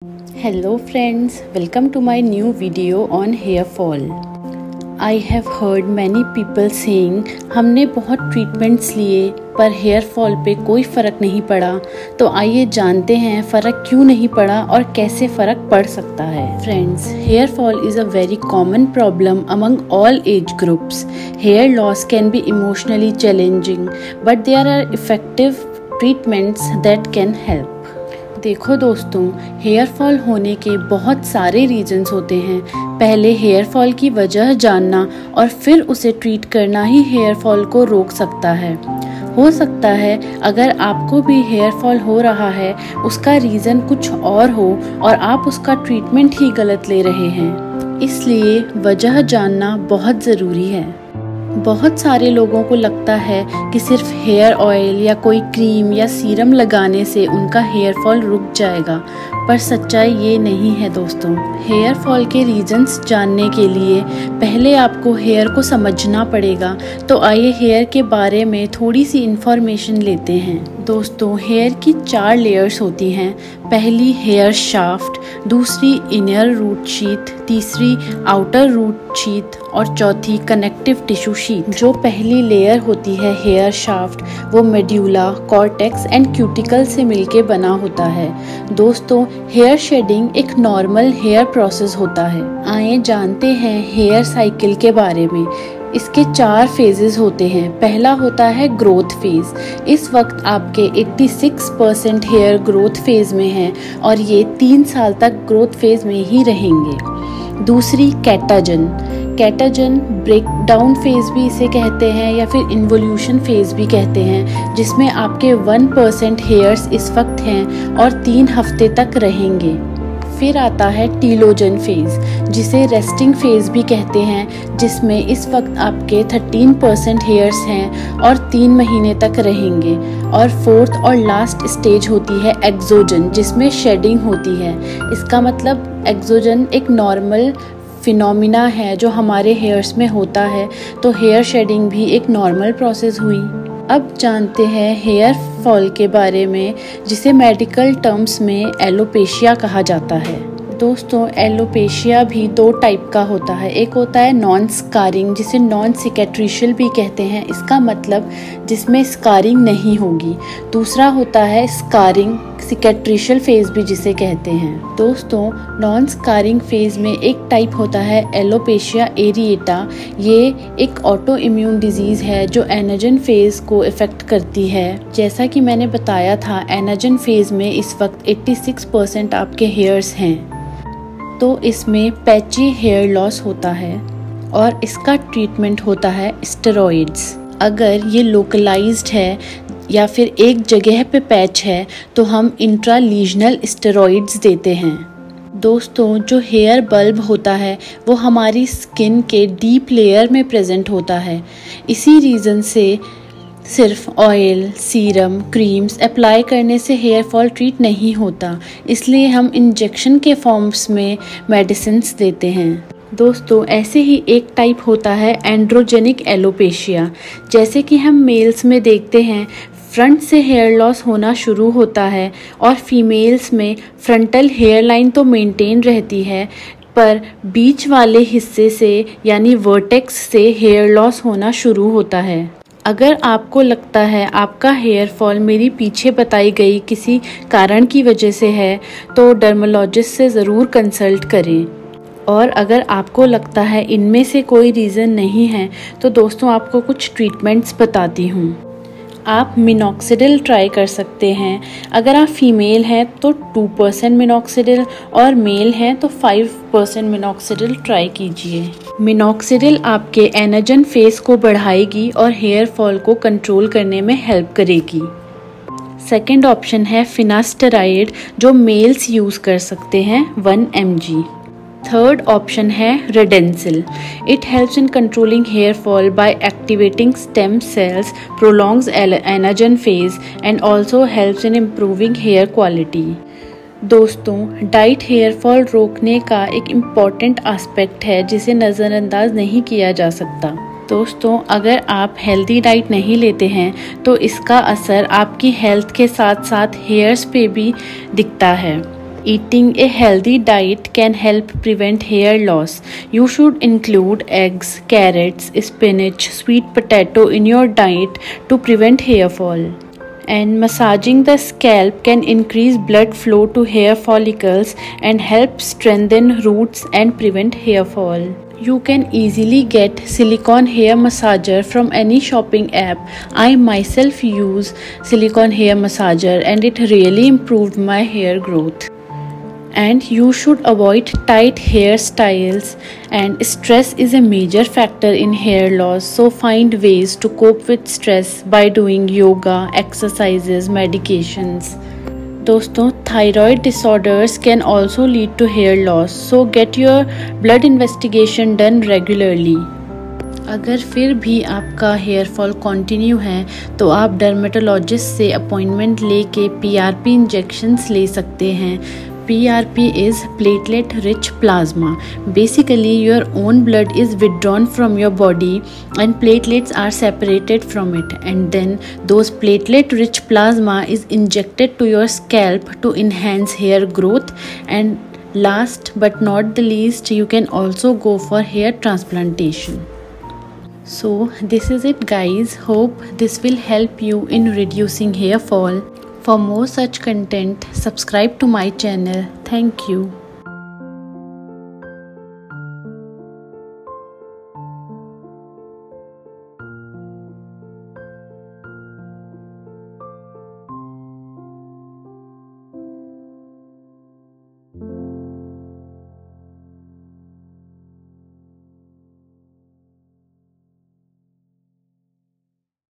Hello friends, welcome to my new video on hair fall. I have heard many people saying हमने बहुत treatments लिए पर hair fall पे कोई फ़र्क नहीं पड़ा। तो आइए जानते हैं फ़र्क क्यों नहीं पड़ा और कैसे फ़र्क पड़ सकता है। Friends, hair fall is a very common problem among all age groups. Hair loss can be emotionally challenging but there are effective treatments that can help. देखो दोस्तों, हेयर फॉल होने के बहुत सारे रीजंस होते हैं. पहले हेयर फॉल की वजह जानना और फिर उसे ट्रीट करना ही हेयर फॉल को रोक सकता है. हो सकता है अगर आपको भी हेयर फॉल हो रहा है उसका रीज़न कुछ और हो और आप उसका ट्रीटमेंट ही गलत ले रहे हैं. इसलिए वजह जानना बहुत ज़रूरी है. बहुत सारे लोगों को लगता है कि सिर्फ हेयर ऑयल या कोई क्रीम या सीरम लगाने से उनका हेयर फॉल रुक जाएगा, पर सच्चाई ये नहीं है दोस्तों. हेयर फॉल के रीजंस जानने के लिए पहले आपको हेयर को समझना पड़ेगा. तो आइए हेयर के बारे में थोड़ी सी इंफॉर्मेशन लेते हैं. दोस्तों, हेयर की 4 लेयर्स होती हैं. पहली हेयर शाफ्ट, दूसरी इनर रूट शीथ, तीसरी आउटर रूट शीथ और चौथी कनेक्टिव टिश्यू शीथ. जो पहली लेयर होती है हेयर शाफ्ट, वो मेड्यूला, कॉर्टेक्स एंड क्यूटिकल से मिलके बना होता है. दोस्तों, हेयर शेडिंग एक नॉर्मल हेयर प्रोसेस होता है. आइए जानते हैं हेयर साइकिल के बारे में. इसके 4 फेजेस होते हैं. पहला होता है ग्रोथ फेज. इस वक्त आपके 86% हेयर ग्रोथ फेज में हैं और ये 3 साल तक ग्रोथ फेज में ही रहेंगे. दूसरी कैटाजन ब्रेक डाउन फेज भी इसे कहते हैं या फिर इन्वोल्यूशन फेज भी कहते हैं, जिसमें आपके 1% हेयर्स इस वक्त हैं और 3 हफ्ते तक रहेंगे. फिर आता है टीलोजन फेज, जिसे रेस्टिंग फेज भी कहते हैं, जिसमें इस वक्त आपके 13% हेयर्स हैं और 3 महीने तक रहेंगे. और फोर्थ और लास्ट स्टेज होती है एक्सोजन, जिसमें शेडिंग होती है. इसका मतलब एक्सोजन एक नॉर्मल फिनोमिना है जो हमारे हेयर्स में होता है. तो हेयर शेडिंग भी एक नॉर्मल प्रोसेस हुई. अब जानते हैं हेयर फॉल के बारे में, जिसे मेडिकल टर्म्स में एलोपेशिया कहा जाता है. दोस्तों, एलोपेशिया भी 2 टाइप का होता है. एक होता है नॉन स्कारिंग, जिसे नॉन सिकेट्रिशियल भी कहते हैं. इसका मतलब जिसमें स्कारिंग नहीं होगी. दूसरा होता है स्कारिंग सिकेट्रिशियल फेज भी जिसे कहते हैं. दोस्तों, नॉन स्कारिंग फेज में एक टाइप होता है एलोपेशिया एरिएटा. ये एक ऑटो इम्यून डिजीज़ है जो एनाजन फेज को इफ़ेक्ट करती है. जैसा कि मैंने बताया था, एनाजन फेज में इस वक्त 86% आपके हेयर्स हैं. तो इसमें पैची हेयर लॉस होता है और इसका ट्रीटमेंट होता है स्टेरॉइड्स. अगर ये लोकलाइज्ड है या फिर एक जगह पे पैच है तो हम इंट्रालीजनल स्टेरॉइड्स देते हैं. दोस्तों, जो हेयर बल्ब होता है वो हमारी स्किन के डीप लेयर में प्रेजेंट होता है. इसी रीज़न से सिर्फ ऑयल, सीरम, क्रीम्स अप्लाई करने से हेयर फॉल ट्रीट नहीं होता. इसलिए हम इंजेक्शन के फॉर्म्स में मेडिसिन्स देते हैं. दोस्तों, ऐसे ही एक टाइप होता है एंड्रोजेनिक एलोपेशिया. जैसे कि हम मेल्स में देखते हैं, फ्रंट से हेयर लॉस होना शुरू होता है और फीमेल्स में फ्रंटल हेयर लाइन तो मेंटेन रहती है, पर बीच वाले हिस्से से यानी वर्टेक्स से हेयर लॉस होना शुरू होता है. अगर आपको लगता है आपका हेयर फॉल मेरी पीछे बताई गई किसी कारण की वजह से है, तो डर्मोलॉजिस्ट से ज़रूर कंसल्ट करें. और अगर आपको लगता है इनमें से कोई रीज़न नहीं है, तो दोस्तों आपको कुछ ट्रीटमेंट्स बताती हूँ. आप मिनॉक्सिडिल ट्राई कर सकते हैं. अगर आप फीमेल हैं तो 2% मिनॉक्सिडिल और मेल हैं तो 5% मिनॉक्सिडिल ट्राई कीजिए. मिनॉक्सिडिल आपके एनाजन फेस को बढ़ाएगी और हेयर फॉल को कंट्रोल करने में हेल्प करेगी. सेकेंड ऑप्शन है फिनास्टेराइड, जो मेल्स यूज़ कर सकते हैं 1 mg. थर्ड ऑप्शन है Redensyl. It helps in controlling hair fall by activating stem cells, prolongs anagen phase and also helps in improving hair quality. दोस्तों, डाइट हेयर फॉल रोकने का एक इम्पॉर्टेंट एस्पेक्ट है जिसे नज़रअंदाज नहीं किया जा सकता. दोस्तों, अगर आप हेल्दी डाइट नहीं लेते हैं तो इसका असर आपकी हेल्थ के साथ साथ हेयर्स पे भी दिखता है. Eating a healthy diet can help prevent hair loss. You should include eggs, carrots, spinach, sweet potato in your diet to prevent hair fall. And massaging the scalp can increase blood flow to hair follicles and help strengthen roots and prevent hair fall. You can easily get silicone hair massager from any shopping app. I myself use silicone hair massager and it really improved my hair growth. And you should avoid tight hairstyles, and stress is a major factor in hair loss, so find ways to cope with stress by doing yoga, exercises, medications. दोस्तों, thyroid disorders can also lead to hair loss, so get your blood investigation done regularly. अगर फिर भी आपका hair fall continue है तो आप dermatologist से appointment लेके PRP इंजेक्शंस ले सकते हैं. PRP is platelet rich plasma. Basically, your own blood is withdrawn from your body and platelets are separated from it, and then those platelet rich plasma is injected to your scalp to enhance hair growth. And last but not the least, you can also go for hair transplantation. So this is it guys. Hope this will help you in reducing hair fall. For more such content, subscribe to my channel. Thank you.